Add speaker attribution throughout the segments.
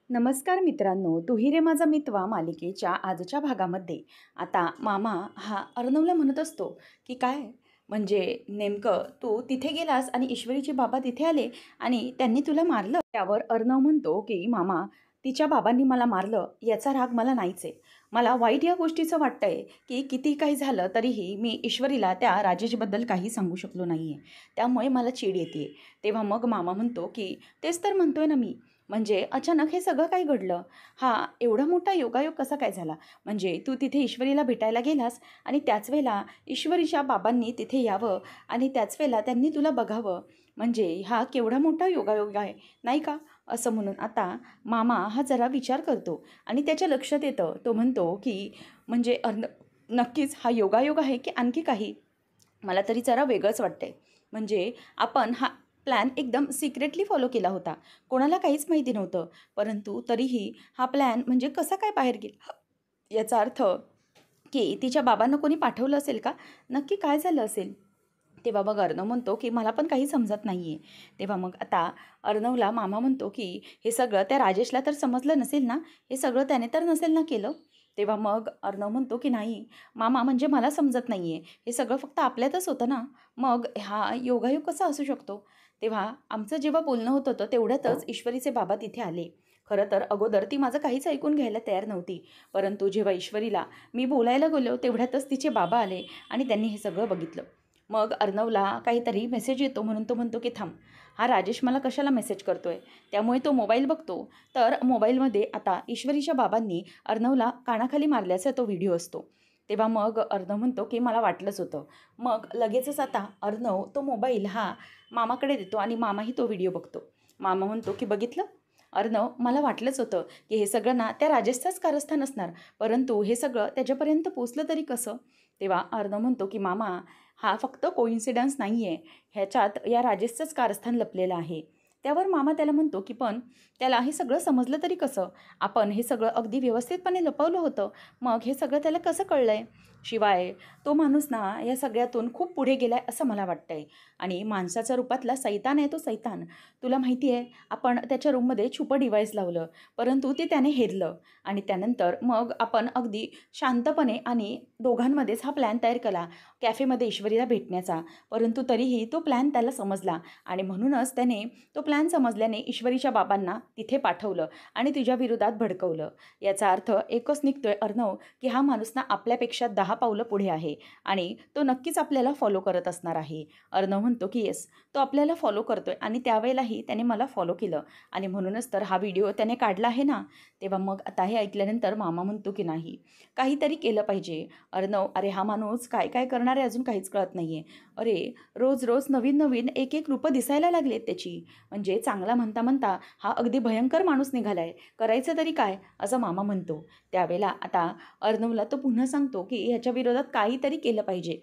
Speaker 1: नमस्कार मित्रांनो, तू ही रे माझा मितवा मालिकेच्या आजच्या भागामध्ये आता मामा हा अर्णवला म्हणत असतो की काय म्हणजे नेमकं तू तिथे गेलास आणि ईश्वरीचे बाबा तिथे आले आणि त्यांनी तुला मारलं. त्यावर अर्णव म्हणतो की मामा, तिच्या बाबांनी मला मारलं याचा राग मला नाहीच आहे. मला वाईट या गोष्टीचं वाटतंय की किती काही झालं तरीही मी ईश्वरीला त्या राजेशबद्दल काही सांगू शकलो नाही आहे, त्यामुळे मला चीड येते. तेव्हा मग मामा म्हणतो की तेच तर म्हणतोय ना मी, म्हणजे अचानक हे सगळं काय घडलं? हा एवढा मोठा योगायोग कसा काय झाला? म्हणजे तू तिथे ईश्वरीला भेटायला गेलास आणि त्याच वेळेला ईश्वरीच्या बाबांनी तिथे यावं आणि त्याच वेळेला त्यांनी तुला बघावं, म्हणजे हा केवढा मोठा योगायोग आहे, नाही का? असं म्हणून आता मामा हा जरा विचार करतो आणि त्याच्या लक्षात येतं. तो म्हणतो की म्हणजे नक्कीच हा योगायोग आहे की आणखी काही? मला तरी जरा वेगळंच वाटतंय. म्हणजे आपण हा प्लॅन एकदम सिक्रेटली फॉलो केला होता. कोणाला काहीच माहिती नव्हतं. परंतु तरीही हा प्लॅन म्हणजे कसा काय बाहेर गेला? याचा अर्थ की तिच्या बाबांना कोणी पाठवलं असेल का? नक्की काय झालं असेल? तेव्हा मग अर्णव म्हणतो की मला पण काही समजत नाही आहे. तेव्हा मग आता अर्णवला मामा म्हणतो की हे सगळं त्या राजेशला तर समजलं नसेल ना? हे सगळं त्याने तर नसेल ना केलं? तेव्हा मग अर्णव म्हणतो की नाही मामा, म्हणजे मला समजत नाही आहे. हे सगळं फक्त आपल्यातच होतं ना? मग हा योगायोग कसा असू शकतो? तेव्हा आमचं जेव्हा बोलणं होत होतं तेवढ्यातच ईश्वरीचे बाबा तिथे आले. खरं तर अगोदर ती माझं काहीच ऐकून घ्यायला तयार नव्हती. परंतु जेव्हा ईश्वरीला मी बोलायला गेलो तेवढ्यातच तिचे बाबा आले आणि त्यांनी हे सगळं बघितलं. मग अर्णवला काहीतरी मेसेज येतो म्हणून तो म्हणतो की थांब, हा राजेश मला कशाला मेसेज करतोय? त्यामुळे तो मोबाईल बघतो. तर मोबाईलमध्ये आता ईश्वरीच्या बाबांनी अर्णवला कानाखाली मारल्याचा तो व्हिडिओ असतो. तेव्हा मग अर्णव म्हणतो की मला वाटलंच होतं. मग लगेचच आता अर्णव तो मोबाईल हा मामाकडे देतो आणि मामाही तो व्हिडिओ बघतो. मामा म्हणतो की बघितलं अर्णव, मला वाटलंच होतं की हे सगळं ना त्या राजेशचाच कारस्थान असणार, परंतु हे सगळं त्याच्यापर्यंत पोचलं तरी कसं? तेव्हा अर्णव म्हणतो की मामा, हा फक्त कोइन्सिडन्स नाही आहे, ह्याच्यात या राजेशचंच कारस्थान लपलेलं आहे. त्यावर मामा त्याला म्हणतो की पण त्याला हे सगळं समजलं तरी कसं? आपण हे सगळं अगदी व्यवस्थितपणे लपवलं होतं, मग हे सगळं त्याला कसं कळलं आहे? शिवाय तो माणूस ना या सगळ्यातून खूप पुढे गेला आहे असं मला वाटतं आहे. आणि माणसाच्या रूपातला सैतान आहे तो सैतान. तुला माहिती आहे, आपण त्याच्या रूममध्ये छुपं डिव्हाइस लावलं, परंतु ते त्याने हेरलं आणि त्यानंतर मग आपण अगदी शांतपणे आणि दोघांमध्येच हा प्लॅन तयार केला कॅफेमध्ये ईश्वरीला भेटण्याचा. परंतु तरीही तो प्लॅन त्याला समजला आणि म्हणूनच त्याने तो प्लॅन समजल्याने ईश्वरीच्या बाबांना तिथे पाठवलं आणि तुझ्या विरोधात भडकवलं. याचा अर्थ एकच निघतोय अर्णव, की हा माणूस ना आपल्यापेक्षा 10 पावलं पुढे आहे आणि तो नक्कीच आपल्याला फॉलो करत असणार आहे. अर्णव म्हणतो की येस, तो आपल्याला फॉलो करतोय आणि त्यावेळेलाही त्याने मला फॉलो केलं आणि म्हणूनच तर हा व्हिडिओ त्याने काढला आहे ना. तेव्हा मग आता हे ऐकल्यानंतर मामा म्हणतो की नाही, काहीतरी केलं पाहिजे. अर्णव, अरे हा माणूस काय काय करणार आहे अजून काहीच कळत नाही आहे. अरे रोज रोज नवीन नवीन एक एक रूपं दिसायला लागलेत त्याची. म्हणजे चांगला म्हणता म्हणता हा अगदी भयंकर माणूस निघाला आहे. करायचं तरी काय, असं मामा म्हणतो. त्यावेळेला आता अर्णवला तो पुन्हा सांगतो की ह्याच्या विरोधात काहीतरी केलं पाहिजे.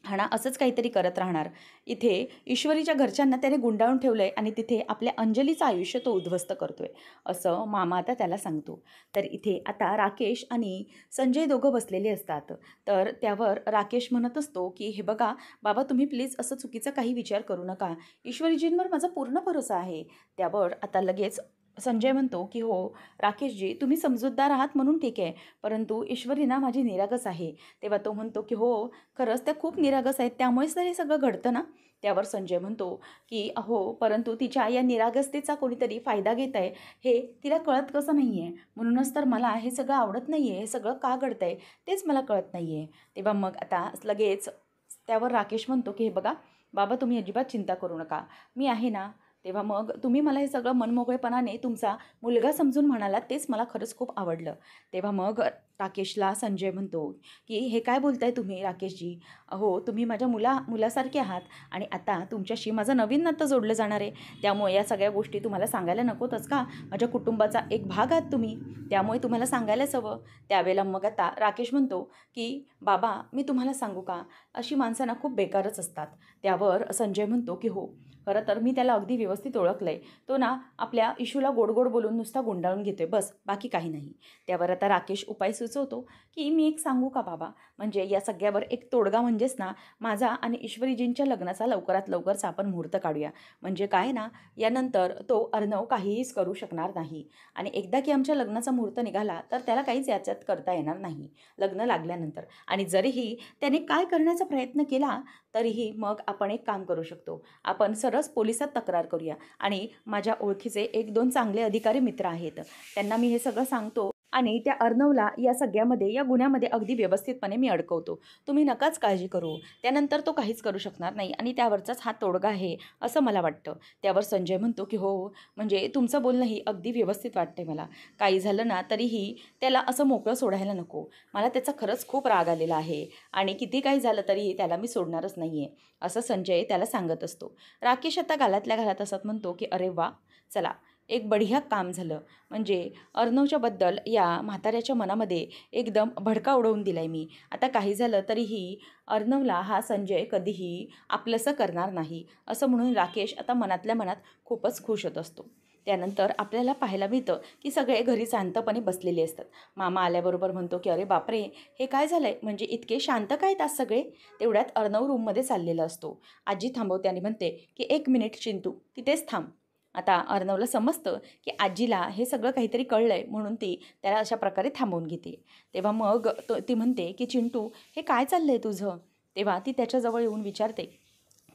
Speaker 1: हा ना असंच काहीतरी करत राहणार. इथे ईश्वरीच्या घरच्यांना त्याने गुंडाळून ठेवलं आहे आणि तिथे आपल्या अंजलीचं आयुष्य तो उद्ध्वस्त करतोय, असं मामा आता त्याला सांगतो. तर इथे आता राकेश आणि संजय दोघं बसलेले असतात. तर त्यावर राकेश म्हणत असतो की हे बघा बाबा, तुम्ही प्लीज असं चुकीचा काही विचार करू नका. ईश्वरीजींवर माझा पूर्ण भरोसा आहे. त्यावर आता लगेच संजय म्हणतो की हो राकेशजी, तुम्ही समजूतदार आहात म्हणून ठीक आहे, परंतु ईश्वरी ना माझी निरागस आहे. तेव्हा तो म्हणतो की हो खरंच त्या खूप निरागस आहेत, त्यामुळेच तर हे सगळं घडतं ना. त्यावर संजय म्हणतो की अहो, परंतु तिच्या या निरागसतेचा कोणीतरी फायदा घेत आहे हे तिला कळत कसं नाही आहे. म्हणूनच तर मला हे सगळं आवडत नाही आहे. हे सगळं का घडतं आहे तेच मला कळत नाही आहे. तेव्हा मग आता लगेच त्यावर राकेश म्हणतो की हे बघा बाबा, तुम्ही अजिबात चिंता करू नका, मी आहे ना. तेव्हा मग तुम्ही मला हे सगळं मनमोकळेपणाने तुमचा मुलगा समजून म्हणालात, तेच मला खरंच खूप आवडलं. तेव्हा मग राकेशला संजय म्हणतो की हे काय बोलताय तुम्ही राकेशजी? अहो, तुम्ही माझ्या मुलासारखे आहात आणि आता तुमच्याशी माझं नवीन नातं जोडलं जाणार आहे. त्यामुळे या सगळ्या गोष्टी तुम्हाला सांगायला नकोतच का? माझ्या कुटुंबाचा एक भाग आहात तुम्ही, त्यामुळे तुम्हाला सांगायलाच हवं. त्यावेळेला मग आता राकेश म्हणतो की बाबा, मी तुम्हाला सांगू का, अशी माणसं ना खूप बेकारच असतात. त्यावर संजय म्हणतो की हो खरं तर मी त्याला अगदी व्यवस्थित ओळखलं आहे. तो ना आपल्या इशूला गोड गोड बोलून नुसता गुंडाळून घेतोय, बस बाकी काही नाही. त्यावर आता राकेश उपाय सुचवतो की मी एक सांगू का बाबा, म्हणजे या सगळ्यावर एक तोडगा म्हणजेच ना माझा आणि ईश्वरीजींच्या लग्नाचा लवकरात लवकरचा आपण मुहूर्त काढूया. म्हणजे काय ना, यानंतर तो अर्णव काहीच करू शकणार नाही आणि एकदा की आमच्या लग्नाचा मुहूर्त निघाला तर त्याला काहीच याच्यात करता येणार नाही लग्न लागल्यानंतर. आणि जरीही त्याने काय करण्याचा प्रयत्न केला तरीही मग आपण एक काम करू शकतो, आपण सरस पोलिसात तक्रार करूया. आणि माझ्या ओळखीचे 1-2 चांगले अधिकारी मित्र आहेत, त्यांना मी हे सगळं सांगतो आणि त्या अर्णवला या सगळ्यामध्ये, या गुन्ह्यामध्ये अगदी व्यवस्थितपणे मी अडकवतो. तुम्ही नकाच काळजी करू, त्यानंतर तो काहीच करू शकणार नाही आणि त्यावरचाच हा तोडगा आहे असं मला वाटतं. त्यावर संजय म्हणतो की हो, म्हणजे तुमचं बोलणंही अगदी व्यवस्थित वाटते मला. काही झालं ना तरीही त्याला असं मोकळं सोडायला नको. मला त्याचा खरंच खूप राग आलेला आहे आणि किती काही झालं तरीही त्याला मी सोडणारच नाही आहे, असं संजय त्याला सांगत असतो. राकेश आता गालातल्या घालात असत म्हणतो की अरे वा, चला एक बढिया काम झालं. म्हणजे अर्णवच्याबद्दल या म्हाताऱ्याच्या मनामध्ये एकदम भडका उडवून दिला आहे मी. आता काही झालं तरीही अर्णवला हा संजय कधीही आपलंसं करणार नाही, असं म्हणून राकेश आता मनातल्या मनात खूपच खुश होत असतो. त्यानंतर आपल्याला पाहायला मिळतं की सगळे घरी शांतपणे बसलेले असतात. मामा आल्याबरोबर म्हणतो की अरे बापरे, हे काय झालं आहे, म्हणजे इतके शांत काय आहेत सगळे. तेवढ्यात अर्णव रूममध्ये चाललेला असतो. आजी थांबवते आणि म्हणते की 1 मिनिट चिंटू, तिथेच थांब. आता अर्णवला समजतं की आजीला हे सगळं काहीतरी कळलं आहे, म्हणून ती त्याला अशा प्रकारे थांबवून घेते. तेव्हा मग ती म्हणते की चिंटू, हे काय चाललं आहे तुझं. तेव्हा ती त्याच्याजवळ येऊन विचारते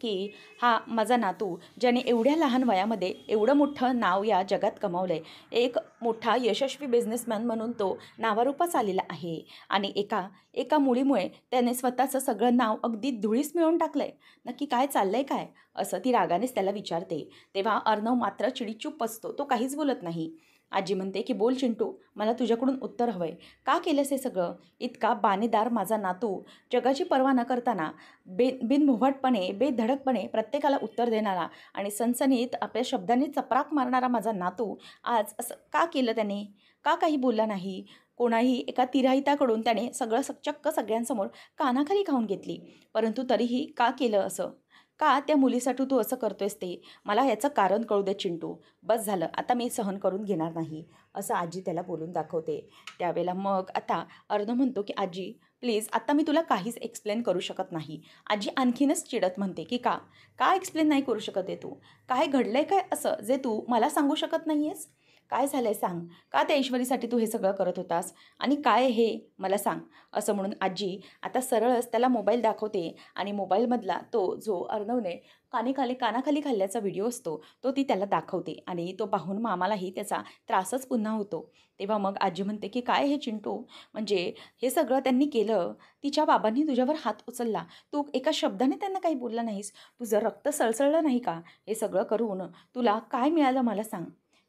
Speaker 1: की हा माझा नातू, ज्याने एवढ्या लहान वयामध्ये एवढं मोठं नाव या जगात कमावलं आहे, एक मोठा यशस्वी बिझनेसमॅन म्हणून तो नावारूपास आलेला आहे आणि एका एका मुलीमुळे त्याने स्वतःचं सगळं नाव अगदी धुळीस मिळवून टाकलं आहे. नक्की काय चाललं आहे काय, असं ती रागानेच त्याला विचारते. तेव्हा अर्णव मात्र चिडीचूप असतो, तो काहीच बोलत नाही. आजी म्हणते की बोल चिंटू, मला तुझ्याकडून उत्तर हवं आहे. का केलंस हे सगळं. इतका बाणेदार माझा नातू, जगाची पर्वा न करताना बिनभोभाटपणे बेधडकपणे प्रत्येकाला उत्तर देणारा आणि सनसनीत आपल्या शब्दांनी चपराक मारणारा माझा नातू आज असं का केलं त्याने. का काही बोलला नाही. कोणाही एका तिराहिताकडून त्याने सगळं चक्क सगळ्यांसमोर कानाखाली खाऊन घेतली, परंतु तरीही का केलं असं. का त्या मुलीसाठी तू असं करतोयस ते मला याचं कारण कळू दे चिंटू. बस झालं, आता मी सहन करून घेणार नाही, असं आजी त्याला बोलून दाखवते. त्यावेळेला मग आता अर्णव म्हणतो की आजी प्लीज, आता मी तुला काहीच एक्सप्लेन करू शकत नाही. आजी आणखीनच चिडत म्हणते की का काय एक्सप्लेन नाही करू शकत आहे तू. काय घडलं आहे काय असं जे तू मला सांगू शकत नाही आहेस. काय झालं आहे सांग. का त्या ईश्वरीसाठी तू हे सगळं करत होतास आणि काय हे मला सांग, असं म्हणून आजी आता सरळच त्याला मोबाईल दाखवते आणि मोबाईलमधला तो जो अर्णवने कानाखाली खाल्ल्याचा व्हिडिओ असतो तो ती त्याला दाखवते आणि तो पाहून मामालाही त्याचा त्रासच पुन्हा होतो. तेव्हा मग आजी म्हणते की काय हे चिंटू, म्हणजे हे सगळं त्यांनी केलं, तिच्या बाबांनी तुझ्यावर हात उचलला, तू एका शब्दाने त्यांना काही बोलला नाहीस, तुझं रक्त सळसळलं नाही का. हे सगळं करून तुला काय मिळालं मला सांग.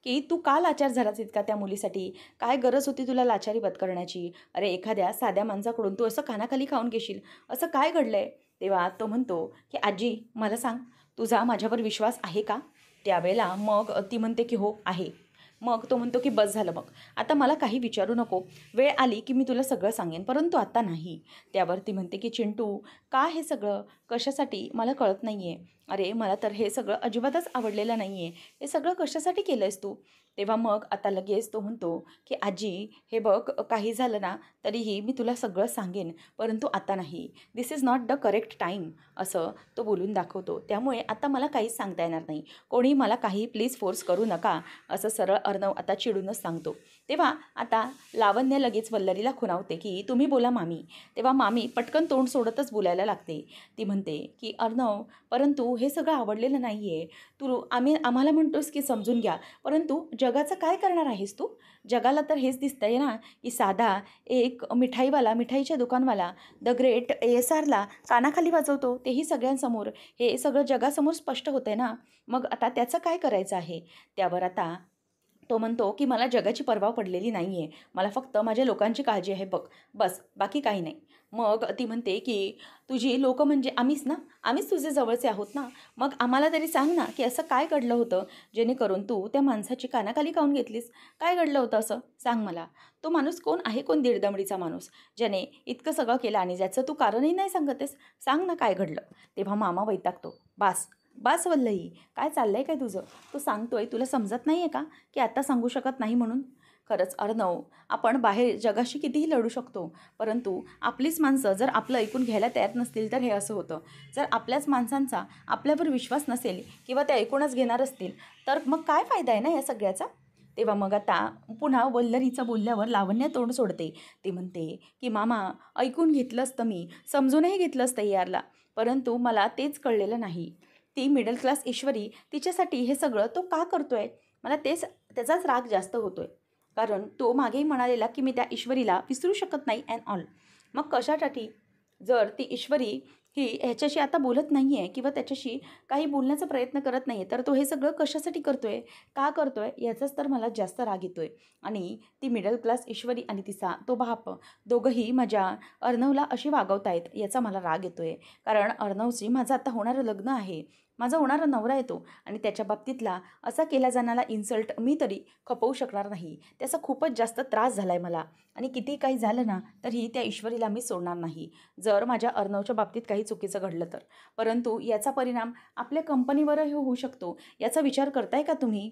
Speaker 1: की तू का लाचार झालास इतका त्या मुलीसाठी. काय गरज होती तुला लाचारी करण्याची. अरे एखाद्या साध्या माणसाकडून तू असं कानाखाली खाऊन घेशील, असं काय घडलं आहे. तेव्हा तो म्हणतो की आजी मला सांग, तुझा माझ्यावर विश्वास आहे का. त्यावेळेला मग ती म्हणते की हो आहे. मग तो म्हणतो की बस झालं, मग आता मला काही विचारू नको, वेळ आली की मी तुला सगळं सांगेन, परंतु आता नाही. त्यावर ती म्हणते की चिंटू, का हे सगळं कशासाठी मला कळत नाही आहे. अरे मला तर हे सगळं अजिबातच आवडलेलं नाही आहे. हे सगळं कशासाठी केलं आहेस तू. तेव्हा मग आता लगेच तो म्हणतो की आजी हे बघ, काही झालं ना तरीही मी तुला सगळं सांगेन, परंतु आता नाही. This is not the correct time, असं तो बोलून दाखवतो. त्यामुळे आता मला काहीच सांगता येणार नाही. कोणी मला काही प्लीज फोर्स करू नका, असं सरळ अर्णव आता चिडूनच सांगतो. तेव्हा आता लावण्य लगेच वल्लरीला खुणावते की तुम्ही बोला मामी. तेव्हा मामी पटकन तोंड सोडतच बोलायला लागते. ती म्हणते की अर्णव, परंतु हे सगळं आवडलेलं नाही आहे. तू आम्हाला म्हणतोस की समजून घ्या, परंतु जगाचं काय करणार आहेस तू. जगाला तर हेच दिसतंय ना की साधा एक मिठाईवाला, मिठाईच्या दुकानवाला द ग्रेट ASRला कानाखाली वाजवतो, तेही सगळ्यांसमोर. हे सगळं जगासमोर स्पष्ट होतंय ना. मग आता त्याचं काय करायचं आहे. त्यावर आता तो म्हणतो की मला जगाची पर्वा पडलेली नाही आहे, मला फक्त माझ्या लोकांची काळजी आहे बघ, बस बाकी काही नाही. मग ती म्हणते की तुझी लोक म्हणजे आम्हीच ना, आम्हीच तुझे जवळचे आहोत ना. मग आम्हाला तरी सांग ना की असं काय घडलं होतं जेणेकरून तू त्या माणसाची कानाखाली खाऊन घेतलीस. काय घडलं होतं असं सांग मला. तो माणूस कोण आहे, कोण दीडदमडीचा माणूस ज्याने इतकं सगळं केलं आणि ज्याचं तू कारणही नाही सांगतेस. सांग ना काय घडलं. तेव्हा मामा वैतागतो, बास बास वल्लई, काय चाललंय काय तुझं? तू सांगतोय, तुला समजत नाही आहे का की आता सांगू शकत नाही म्हणून? खरंच अर्णव, आपण बाहेर जगाशी कितीही लढू शकतो, परंतु आपलीच माणसं जर आपलं ऐकून घ्यायला तयार नसतील तर हे असं होतं. जर आपल्याच माणसांचा आपल्यावर विश्वास नसेल किंवा ते ऐकूनच घेणार असतील, तर मग काय फायदा आहे ना या सगळ्याचा? तेव्हा मग आता पुन्हा वल्लरीचं बोलल्यावर लावण्य तोंड सोडते. ती म्हणते की मामा, ऐकून घेतलं असतं मी, समजूनही घेतलं असतं यारला, परंतु मला तेच कळलेलं नाही. ती मिडल क्लास ईश्वरी, तिच्यासाठी हे सगळं तो का करतोय? मला त्याचाच राग जास्त होतोय. कारण तो मागेही म्हणालेला की मी त्या ईश्वरीला विसरू शकत नाही अँड ऑल. मग कशासाठी? जर ती ईश्वरी ही ह्याच्याशी आता बोलत नाही आहे किंवा त्याच्याशी काही बोलण्याचा प्रयत्न करत नाही आहे, तर तो हे सगळं कशासाठी करतो आहे, का करतो आहे, याचाच तर मला जास्त राग येतो आहे. आणि ती मिडल क्लास ईश्वरी आणि तिचा तो बाप, दोघंही माझ्या अर्णवला अशी वागवत आहेत याचा मला राग येतो आहे. कारण अर्णवची माझं आता होणारं लग्न आहे, माझा होणारा नवरा येतो आणि त्याच्या बाबतीतला असा केला जाणारा इन्सल्ट मी तरी खपवू शकणार नाही. त्याचा खूपच जास्त त्रास झाला आहे मला आणि किती काही झालं ना तरीही त्या ईश्वरीला मी सोडणार नाही, जर माझ्या अर्णवच्या बाबतीत काही चुकीचं घडलं तर. परंतु याचा परिणाम आपल्या कंपनीवरही होऊ शकतो, याचा विचार करताय का तुम्ही?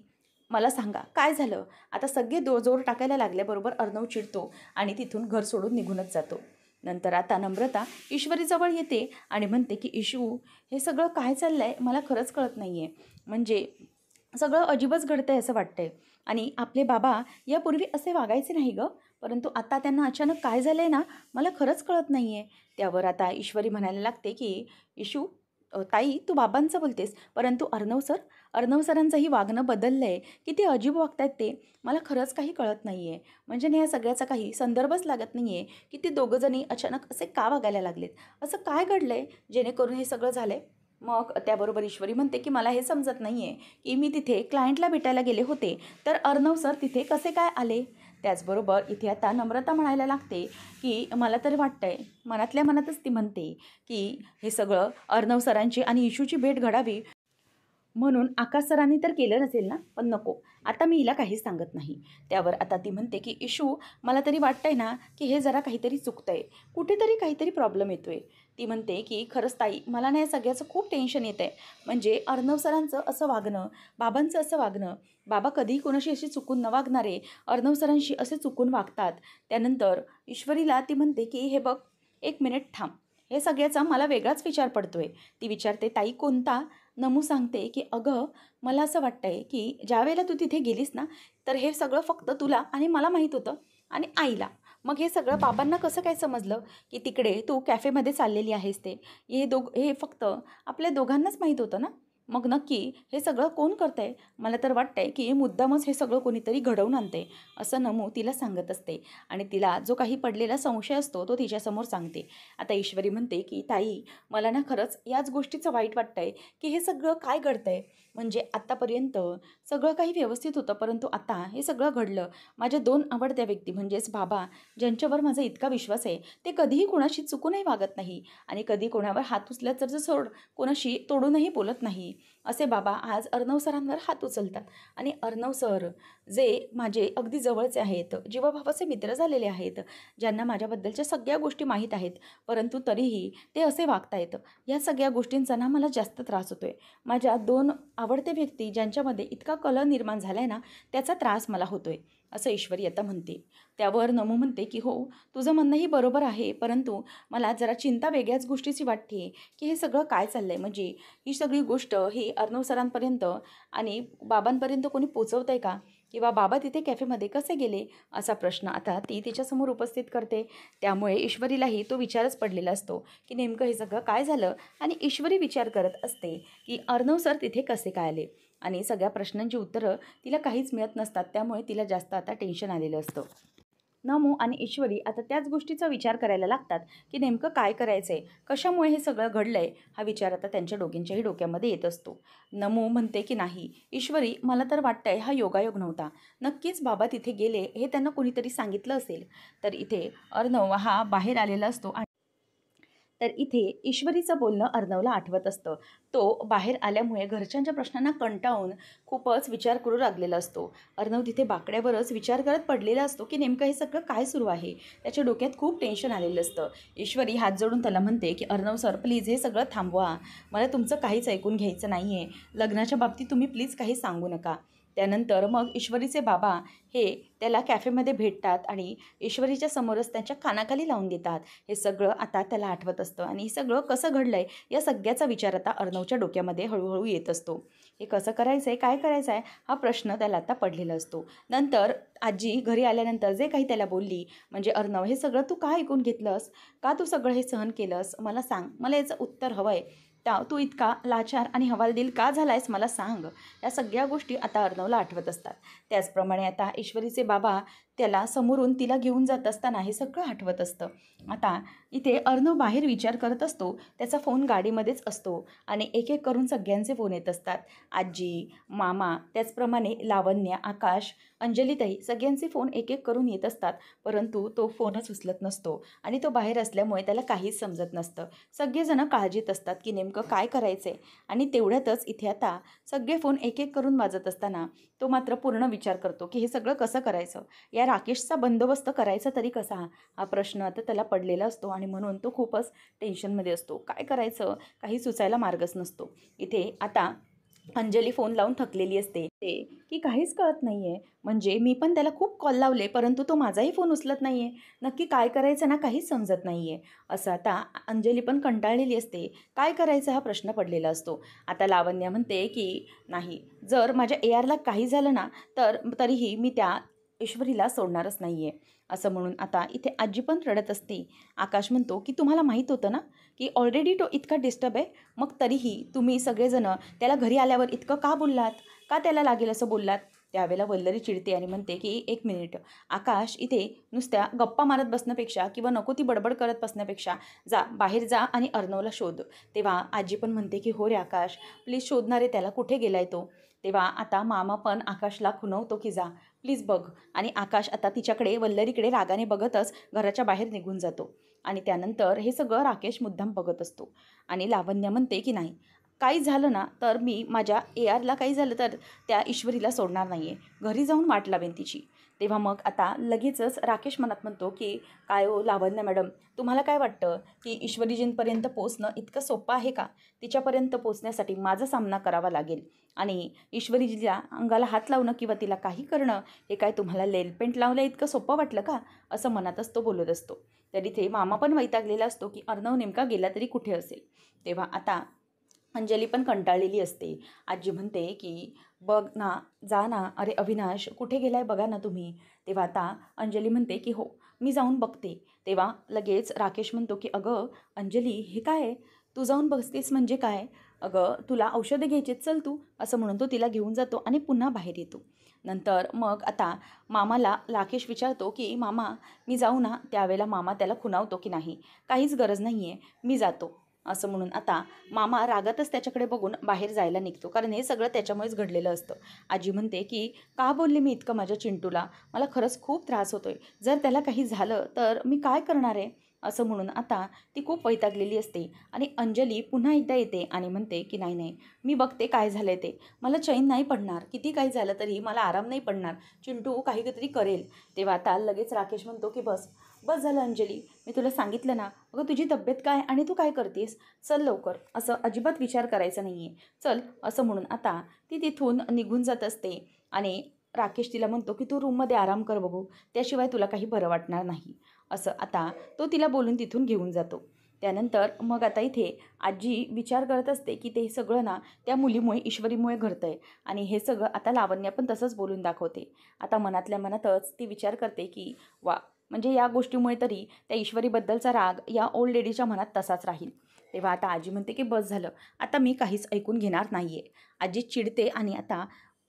Speaker 1: मला सांगा काय झालं? आता सगळे जोर टाकायला लागल्याबरोबर अर्णव चिडतो आणि तिथून घर सोडून निघूनच जातो. नंतर आता नम्रता ईश्वरीजवळ येते आणि म्हणते की ईशू, हे सगळं काय चाललं आहे मला खरंच कळत नाही आहे. म्हणजे सगळं अजीबच घडतं आहे असं वाटतंय. आणि आपले बाबा यापूर्वी असे वागायचे नाही गं, परंतु आता त्यांना अचानक काय झालं आहे ना, मला खरंच कळत नाही आहे. त्यावर आता ईश्वरी म्हणायला लागते की ईशू, ताई तू बाबांचं बोलतेस, परंतु अर्णव सरांचंही वागणं बदललं आहे. किती अजीब वागतायत ते, मला खरंच काही कळत नाही आहे. म्हणजे या सगळ्याचा काही संदर्भच लागत नाही आहे की ते दोघंजणी अचानक असे का वागायला लागलेत. असं काय घडलं आहे जेणेकरून हे सगळं झालं आहे? मग त्याबरोबर ईश्वरी म्हणते की मला हे समजत नाही आहे की मी तिथे क्लायंटला भेटायला गेले होते, तर अर्णव सर तिथे कसे काय आले? त्याचबरोबर इथे आता नम्रता म्हणायला लागते की मला तरी वाटतंय, मनातल्या मनातच ती म्हणते की हे सगळं अर्णव सरांची आणि इशूची भेट घडावी म्हणून आकाश सरांनी तर केलं नसेल ना, पण नको, आता मी हिला काहीच सांगत नाही. त्यावर आता ती म्हणते की इशू, मला तरी वाटतंय ना की हे जरा काहीतरी चुकतंय, कुठेतरी काहीतरी प्रॉब्लेम येतोय. ती म्हणते की खरंच ताई, मला ना या सगळ्याचं खूप टेन्शन येतं आहे. म्हणजे अर्णव सरांचं असं वागणं, बाबांचं असं वागणं, बाबा कधीही कोणाशी अशी चुकून न वागणारे अर्णव सरांशी असे चुकून वागतात. त्यानंतर ईश्वरीला ती म्हणते की हे बघ, एक मिनिट थांब, हे सगळ्याचा मला वेगळाच विचार पडतोय. ती विचारते ताई कोणता? नमू सांगते की अगं, मला असं वाटतंय की ज्यावेळेला तू तिथे गेलीस ना, तर हे सगळं फक्त तुला आणि मला माहीत होतं आणि आईला. मग हे सगळं बाबांना कसं काय समजलं की तिकडे तू कॅफेमध्ये चाललेली आहेस ते? हे फक्त आपल्या दोघांनाच माहीत होतं ना? मग नक्की हे सगळं कोण करतंय? मला तर वाटतंय की मुद्दामच हे सगळं कोणीतरी घडवून आणते, असं नमू तिला सांगत असते आणि तिला जो काही पडलेला संशय असतो तो तिच्यासमोर सांगते. आता ईश्वरी म्हणते की ताई, मला ना खरंच याच गोष्टीचं वाईट वाटतंय की हे सगळं काय घडतंय. म्हणजे आत्तापर्यंत सगळं काही व्यवस्थित होतं, परंतु आता हे सगळं घडलं. माझ्या 2 आवडत्या व्यक्ती म्हणजेच बाबा, ज्यांच्यावर माझा इतका विश्वास आहे, ते कधीही कोणाशी चुकूनही वागत नाही आणि कधी कोणावर हात उचलत तर सोड, कोणाशी तोडूनही बोलत नाही. असे बाबा आज अर्णव सरांवर हात उचलतात आणि अर्णव सर, जे माझे अगदी जवळचे आहेत, जीवाभावाचे मित्र झालेले आहेत, ज्यांना माझ्याबद्दलच्या सगळ्या गोष्टी माहीत आहेत, परंतु तरीही ते असे वागतायत. या सगळ्या गोष्टींचा ना मला जास्त त्रास होतो आहे. माझ्या 2 आवडते व्यक्ती ज्यांच्यामध्ये इतका कलह निर्माण झाला आहे ना, त्याचा त्रास मला होतो आहे, असं ईश्वरी आता म्हणते. त्यावर नमू म्हणते की हो, तुझं म्हणणंही बरोबर आहे, परंतु मला जरा चिंता वेगळ्याच गोष्टीची वाटते आहे की हे सगळं काय चाललं आहे. म्हणजे ही सगळी गोष्ट ही अर्णव सरांपर्यंत आणि बाबांपर्यंत कोणी पोचवतं आहे का? किंवा बाबा तिथे कॅफेमध्ये कसे गेले, असा प्रश्न आता ती तिच्यासमोर उपस्थित करते. त्यामुळे ईश्वरीलाही तो विचारच पडलेला असतो की नेमकं हे सगळं काय झालं आणि ईश्वरी विचार करत असते की अर्णव सर तिथे कसे काय आले आणि सगळ्या प्रश्नांची उत्तरं तिला काहीच मिळत नसतात. त्यामुळे तिला जास्त आता टेन्शन आलेलं असतं. नमू आणि ईश्वरी आता त्याच गोष्टीचा विचार करायला लागतात की नेमकं काय करायचं आहे, कशामुळे हे सगळं घडलं आहे, हा विचार आता त्यांच्या दोघींच्याही डोक्यामध्ये येत असतो. नमू म्हणते की नाही ईश्वरी, मला तर वाटतंय हा योगायोग नव्हता. नक्कीच बाबा तिथे गेले हे त्यांना कोणीतरी सांगितलं असेल. तर इथे अर्णव हा बाहेर आलेला असतो आणि तर इथे ईश्वरीचं बोलणं अर्णवला आठवत असतं. तो बाहेर आल्यामुळे घरच्यांच्या प्रश्नांना कंटाळून खूपच विचार करू लागलेला असतो. अर्णव तिथे बाकड्यावरच विचार करत पडलेला असतो की नेमकं हे सगळं काय सुरू आहे. त्याच्या डोक्यात खूप टेन्शन आलेलं असतं. ईश्वरी हात जोडून त्याला म्हणते की अर्णव सर प्लीज हे सगळं थांबवा. मला तुमचं काहीच ऐकून घ्यायचं नाही आहे. लग्नाच्या बाबतीत तुम्ही प्लीज काही सांगू नका. त्यानंतर मग ईश्वरीचे बाबा हे त्याला कॅफेमध्ये भेटतात आणि ईश्वरीच्या समोरच त्याच्या कानाखाली लावून देतात. हे सगळं आता त्याला आठवत असतं आणि हे सगळं कसं घडलं आहे या सगळ्याचा विचार आता अर्णवच्या डोक्यामध्ये हळूहळू येत असतो. हे कसं करायचं आहे, काय करायचं आहे हा प्रश्न त्याला आता पडलेला असतो. नंतर आजी घरी आल्यानंतर जे काही त्याला बोलली, म्हणजे अर्णव हे सगळं तू का ऐकून घेतलंस, का तू सगळं हे सहन केलंस, मला सांग, मला याचं उत्तर हवं आहे. तू इतका लाचार आणि हवालदिल का झाला आहेस मला सांग. या सगळ्या गोष्टी आता अर्णवला आठवत असतात. त्याचप्रमाणे आता ईश्वरीचे बाबा त्याला समोरून तिला घेऊन जात असताना हे सगळं आठवत असतं. आता इथे अर्णव बाहेर विचार करत असतो. त्याचा फोन गाडीमध्येच असतो आणि एक एक करून सगळ्यांचे फोन येत असतात. आजी, मामा, त्याचप्रमाणे लावण्य, आकाश, अंजलीताई सगळ्यांचे फोन एक एक करून येत असतात. परंतु तो फोनच उचलत नसतो आणि तो बाहेर असल्यामुळे त्याला काहीच समजत नसतं. सगळेजण काळजीत असतात की नेमकं काय करायचं आहे. आणि तेवढ्यातच इथे आता सगळे फोन एक एक करून वाजत असताना तो मात्र पूर्ण विचार करतो की हे सगळं कसं करायचं, या राकेशचा बंदोबस्त करायचा तरी कसा, हा प्रश्न आता त्याला पडलेला असतो आणि म्हणून तो खूपच टेन्शनमध्ये असतो. काय करायचं काही सुचायला मार्गच नसतो. इथे आता अंजली फोन लावून थकलेली असते ते की काहीच कळत नाही आहे. म्हणजे मी पण त्याला खूप कॉल लावले परंतु तो माझाही फोन उचलत नाही आहे. नक्की काय करायचं ना काहीच समजत नाही आहे. असं आता अंजली पण कंटाळलेली असते. काय करायचं हा प्रश्न पडलेला असतो. आता लावण्य म्हणते की नाही, जर माझ्या ARला काही झालं ना तर तरीही मी त्या ईश्वरीला सोडणारच नाही आहे. असं म्हणून आता इथे आजी पण रडत असते. आकाश म्हणतो की तुम्हाला माहीत होतं ना की ऑलरेडी तो इतका डिस्टर्ब आहे, मग तरीही तुम्ही सगळेजणं त्याला घरी आल्यावर इतकं का बोललात, का त्याला लागेल असं बोललात. त्यावेळेला वल्लरी चिडते आणि म्हणते की एक मिनिट आकाश, इथे नुसत्या गप्पा मारत बसण्यापेक्षा किंवा नको ती बडबड करत बसण्यापेक्षा जा बाहेर जा आणि अर्णवला शोध. तेव्हा आजी पण म्हणते की हो रे आकाश, प्लीज शोधणारे त्याला, कुठे गेलाय तो. तेव्हा आता मामा पण आकाशला खुणवतो की जा प्लीज बघ. आणि आकाश आता तिच्याकडे वल्लरीकडे रागाने बघतच घराच्या बाहेर निघून जातो. आणि त्यानंतर हे सगळं राकेश मुद्दाम बघत असतो. आणि लावण्य म्हणते की नाही, काही झालं ना तर मी माझ्या ARला काही झालं तर त्या ईश्वरीला सोडणार नाही आहे, घरी जाऊन वाट लावेन तिची. तेव्हा मग आता लगेचच राकेश मनात म्हणतो की काय हो लावण्य मॅडम, तुम्हाला काय वाटतं की ईश्वरीजींपर्यंत पोचणं इतकं सोपं आहे का. तिच्यापर्यंत पोचण्यासाठी माझा सामना करावा लागेल आणि ईश्वरीजीला अंगाला हात लावणं किंवा तिला काही करणं हे काय तुम्हाला लेलपेंट लावलं इतकं सोपं वाटलं का, असं मनातच तो बोलत असतो. तर इथे मामा पण वैतागलेला असतो की अर्णव नेमका गेला तरी कुठे असेल. तेव्हा आता अंजली पण कंटाळलेली असते. आजी म्हणते की बघ ना, जा ना, अरे अविनाश कुठे गेलाय बघा ना तुम्ही. तेव्हा आता अंजली म्हणते की हो मी जाऊन बघते. तेव्हा लगेच राकेश म्हणतो की अगं अंजली हे काय आहे, तू जाऊन बघतेस म्हणजे काय, अगं तुला औषधं घ्यायची चल तू, असं म्हणून तो तिला घेऊन जातो आणि पुन्हा बाहेर येतो. नंतर मग आता मामाला राकेश विचारतो की मामा मी जाऊ ना. त्यावेळेला मामा त्याला खुणावतो की नाही, काहीच गरज नाही आहे, मी जातो. असं म्हणून आता मामा रागातच त्याच्याकडे बघून बाहेर जायला निघतो, कारण हे सगळं त्याच्यामुळेच घडलेलं असतं. आजी म्हणते की का बोलले मी इतकं माझ्या चिंटूला, मला खरंच खूप त्रास होतोय, जर त्याला काही झालं तर मी काय करणार आहे. असं म्हणून आता ती खूप वैतागलेली असते. आणि अंजली पुन्हा एकदा येते आणि म्हणते की नाही नाही, मी बघते काय झालं आहे ते, मला चैन नाही पडणार, किती काही झालं तरी मला आराम नाही पडणार, चिंटू काहीतरी करेल. तेव्हा आता लगेच राकेश म्हणतो की बस बस झालं अंजली, मी तुला सांगितलं ना, अगं तुझी तब्येत काय आणि तू काय करतेस, चल लवकर, असं अजिबात विचार करायचा नाही आहे, चल. असं म्हणून आता ती तिथून निघून जात असते. आणि राकेश तिला म्हणतो की तू रूममध्ये आराम कर बघू, त्याशिवाय तुला काही बरं वाटणार नाही. असं आता तो तिला बोलून तिथून घेऊन जातो. त्यानंतर मग आता इथे आजी विचार करत असते की ते सगळं ना त्या मुलीमुळे ईश्वरीमुळे घडतं आहे. आणि हे सगळं आता लावण्य पण तसंच बोलून दाखवते. आता मनातल्या मनातच ती विचार करते की वा, म्हणजे या गोष्टीमुळे तरी त्या ईश्वरीबद्दलचा राग या ओल्ड लेडीच्या मनात तसाच राहील. तेव्हा आता आजी म्हणते की बस झालं, आता मी काहीच ऐकून घेणार नाही आहे. आजी चिडते आणि आता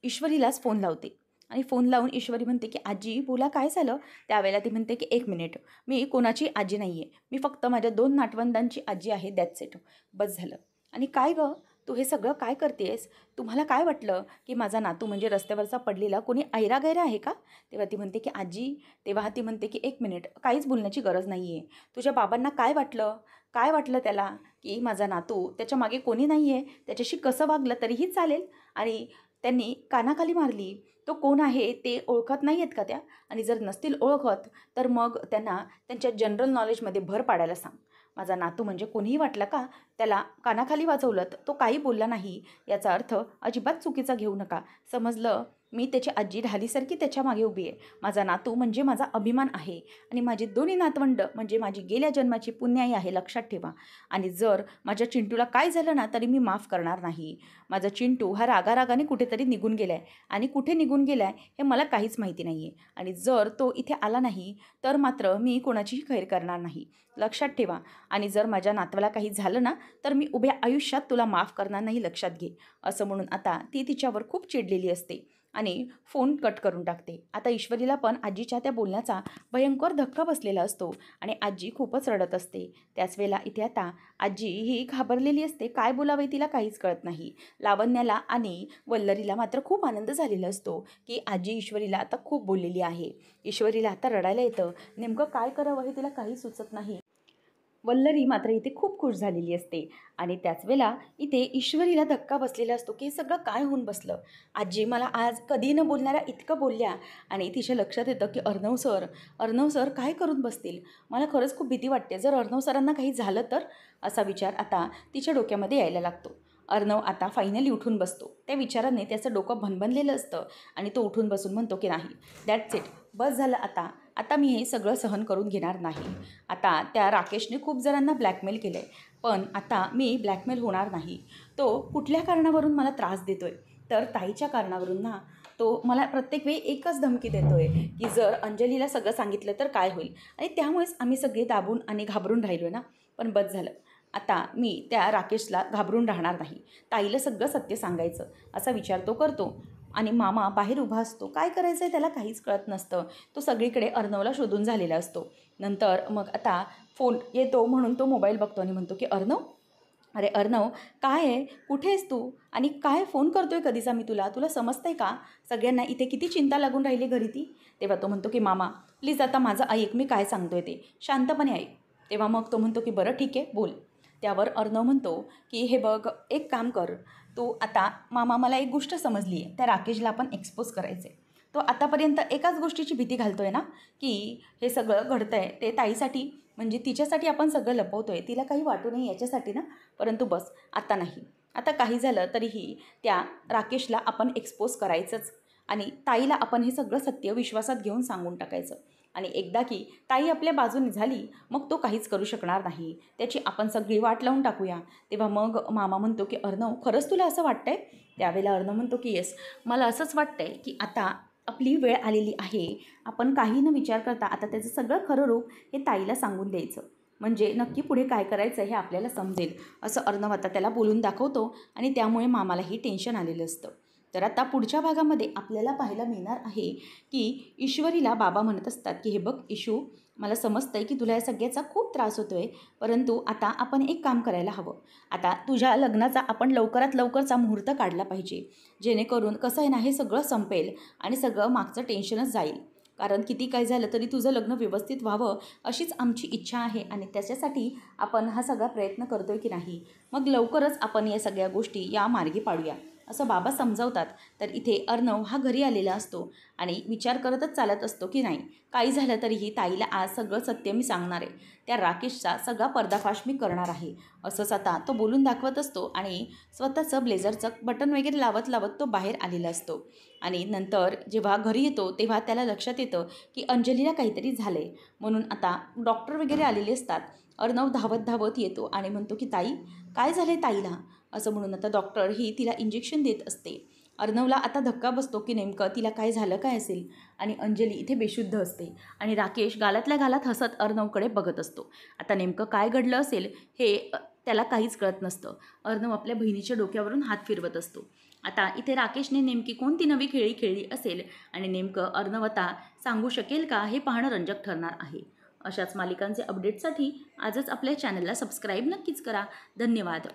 Speaker 1: ईश्वरीलाच फोन लावते. आणि फोन लावून ईश्वरी म्हणते की आजी बोला काय झालं. त्यावेळेला ती म्हणते की एक मिनिट, मी कोणाची आजी नाही आहे, मी फक्त माझ्या 2 नातवंडांची आजी आहे, दॅट्स इट, बस झालं. आणि काय गं, तू हे सगळं काय करतेस? तुम्हाला काय वाटलं की माझा नातू म्हणजे रस्त्यावरचा पडलेला कोणी ऐरा-गैरा आहे का? तेव्हा ती म्हणते की आजी, तेव्हा ती म्हणते की 1 मिनिट, काहीच बोलण्याची गरज नाही आहे. तुझ्या बाबांना काय वाटलं? काय वाटलं त्याला की माझा नातू, त्याच्या मागे कोणी नाही आहे, त्याच्याशी कसं वागलं तरीही चालेल? आणि त्यांनी कानाखाली मारली. तो कोण आहे ते ओळखत नाही आहेत का त्या? आणि जर नसतील ओळखत तर मग त्यांना त्यांच्या जनरल नॉलेजमध्ये भर पाडायला सांग. माझा नातू म्हणजे कोणीही वाटलं का? त्याला कानाखाली वाजवलं, तो काही बोलला नाही याचा अर्थ अजिबात चुकीचा घेऊ नका. समजलं? मी त्याची आजी ढालीसारखी त्याच्या मागे उभी आहे. माझा नातू म्हणजे माझा अभिमान आहे आणि माझी दोन्ही नातवंड म्हणजे माझी गेल्या जन्माची पुण्याई आहे, लक्षात ठेवा. आणि जर माझ्या चिंटूला काय झालं ना तरी मी माफ करणार नाही. माझा चिंटू हा रागारागाने कुठेतरी निघून गेला आहे आणि कुठे निघून गेला आहे हे मला काहीच माहिती नाही आहे. आणि जर तो इथे आला नाही तर मात्र मी कोणाचीही खैर करणार नाही, लक्षात ठेवा. आणि जर माझ्या नातवाला काही झालं ना तर मी उभ्या आयुष्यात तुला माफ करणार नाही, लक्षात घे. असं म्हणून आता ती तिच्यावर खूप चिडलेली असते आणि फोन कट करून टाकते. आता ईश्वरीला पण आजीच्या त्या बोलण्याचा भयंकर धक्का बसलेला असतो आणि आजी खूपच रडत असते. त्याच वेळेला इथे आता आजी ही घाबरलेली असते. काय बोलावे तिला काहीच कळत नाही. लावण्याला आणि वल्लरीला मात्र खूप आनंद झालेला असतो की आजी ईश्वरीला आता खूप बोललेली आहे. ईश्वरीला आता रडायला येतं. नेमकं काय करावं हे तिला काही सुचत नाही. वल्लरी मात्र इथे खूप खुश झालेली असते आणि त्याच वेळेला इथे ईश्वरीला धक्का बसलेला असतो की हे सगळं काय होऊन बसलं. आजी मला आज कधी न बोलणाऱ्या इतकं बोलल्या आणि तिच्या लक्षात येतं की अर्णव सर काय करून बसतील. मला खरंच खूप भीती वाटते, जर अर्णव सरांना काही झालं तर, असा विचार आता तिच्या डोक्यामध्ये यायला लागतो. अर्णव आता फायनली उठून बसतो. त्या विचाराने त्याचं डोकं भनभनलेलं असतं आणि तो उठून बसून म्हणतो की नाही, दॅट्स इट, बस झालं आता. आता मी हे सगळं सहन करून घेणार नाही. आता त्या राकेशने खूप जणांना ब्लॅकमेल केलं आहे, पण आता मी ब्लॅकमेल होणार नाही. तो कुठल्या कारणावरून मला त्रास देतो आहे, तर ताईच्या कारणावरून ना. तो मला प्रत्येक वेळी एकच धमकी देतो आहे की जर अंजलीला सगळं सांगितलं तर काय होईल, आणि त्यामुळेच आम्ही सगळे दाबून आणि घाबरून राहिलो ना. पण बस झालं, आता मी त्या राकेशला घाबरून राहणार नाही. ताईला सगळं सत्य सांगायचं असा विचार तो करतो. आणि मामा बाहेर उभा असतो. काय करायचं आहे त्याला काहीच कळत नसतं. तो सगळीकडे अर्णवला शोधून झालेला असतो. नंतर मग आता फोन येतो म्हणून तो मोबाईल बघतो आणि म्हणतो की अर्णव, अरे अर्णव, काय आहे, कुठे आहेस तू आणि काय फोन करतोय कधीचा मी तुला समजतंय का? सगळ्यांना इथे किती चिंता लागून राहिली घरी ती. तेव्हा तो म्हणतो की मामा प्लीज आता माझं ऐक, मी काय सांगतोय ते शांतपणे ऐक. तेव्हा मग तो म्हणतो की बरं ठीक आहे बोल. त्यावर अर्णव म्हणतो की हे बघ, एक काम कर तू आता, मामा मला एक गोष्ट समजली आहे, त्या राकेशला आपण एक्सपोज करायचं आहे. तो आतापर्यंत एकाच गोष्टीची भीती घालतोय ना की हे सगळं घडतं आहे ते ताईसाठी, म्हणजे तिच्यासाठी आपण सगळं लपवतोय, तिला काही वाटू नये याच्यासाठी ना. परंतु बस आता नाही, आता काही झालं तरीही त्या राकेशला आपण एक्सपोज करायचंच आणि ताईला आपण हे सगळं सत्य विश्वासात घेऊन सांगून टाकायचं. आणि एकदा की ताई आपल्या बाजूने झाली मग तो काहीच करू शकणार नाही, त्याची आपण सगळी वाट लावून टाकूया. तेव्हा मग मामा म्हणतो की अर्णव, खरंच तुला असं वाटतंय? त्यावेळेला अर्णव म्हणतो की येस, मला असंच वाटतंय की आता आपली वेळ आलेली आहे. आपण काही न विचार करता आता त्याचं सगळं खरं रूप हे ताईला सांगून द्यायचं, म्हणजे नक्की पुढे काय करायचं हे आपल्याला समजेल. असं अर्णव आता त्याला बोलून दाखवतो आणि त्यामुळे मामालाही टेन्शन आलेलं असतं. तर आता पुढच्या भागामध्ये आपल्याला पाहायला मिळणार आहे की ईश्वरीला बाबा म्हणत असतात की हे बघ इशू, मला समजतं आहे की तुला या सगळ्याचा खूप त्रास होतो आहे, परंतु आता आपण एक काम करायला हवं. आता तुझ्या लग्नाचा आपण लवकरात लवकरचा मुहूर्त काढला पाहिजे, जेणेकरून कसं आहे ना हे सगळं संपेल आणि सगळं मागचं टेन्शनच जाईल. कारण किती काय झालं तरी तुझं लग्न व्यवस्थित व्हावं अशीच आमची इच्छा आहे आणि त्याच्यासाठी आपण हा सगळा प्रयत्न करतो आहे की नाही. मग लवकरच आपण या सगळ्या गोष्टी या मार्गी पाडूया असं बाबा समजावतात. तर इथे अर्णव हा घरी आलेला असतो आणि विचार करतच चालत असतो की नाही, काही झालं तरीही ताईला आज सगळं सत्य मी सांगणार आहे, त्या राकेशचा सगळा पर्दाफाश मी करणार आहे. असंच आता तो बोलून दाखवत असतो आणि स्वतःचं ब्लेझरचं बटन वगैरे लावत लावत तो बाहेर आलेला असतो. आणि नंतर जेव्हा घरी येतो तेव्हा त्याला लक्षात येतं की अंजलीला काहीतरी झालं आहे, म्हणून आता डॉक्टर वगैरे आलेले असतात. अर्णव धावत धावत येतो आणि म्हणतो की ताई, काय झालं आहे ताईला? असं म्हणून आता डॉक्टर ही तिला इंजेक्शन देत असते. अर्णवला आता धक्का बसतो की नेमकं तिला काय झालं काय असेल, आणि अंजली इथे बेशुद्ध असते आणि राकेश गालातल्या गालात हसत अर्णवकडे बघत असतो. आता नेमकं काय घडलं असेल हे त्याला काहीच कळत नसतं. अर्णव आपल्या बहिणीच्या डोक्यावरून हात फिरवत असतो. आता इथे राकेशने नेमकी कोणती नवी खेळी खेळली असेल आणि नेमकं अर्णव आता सांगू शकेल का, हे पाहणं रंजक ठरणार आहे. अशाच मालिकांचे अपडेटसाठी आजच आपल्या चॅनलला सबस्क्राईब नक्कीच करा. धन्यवाद.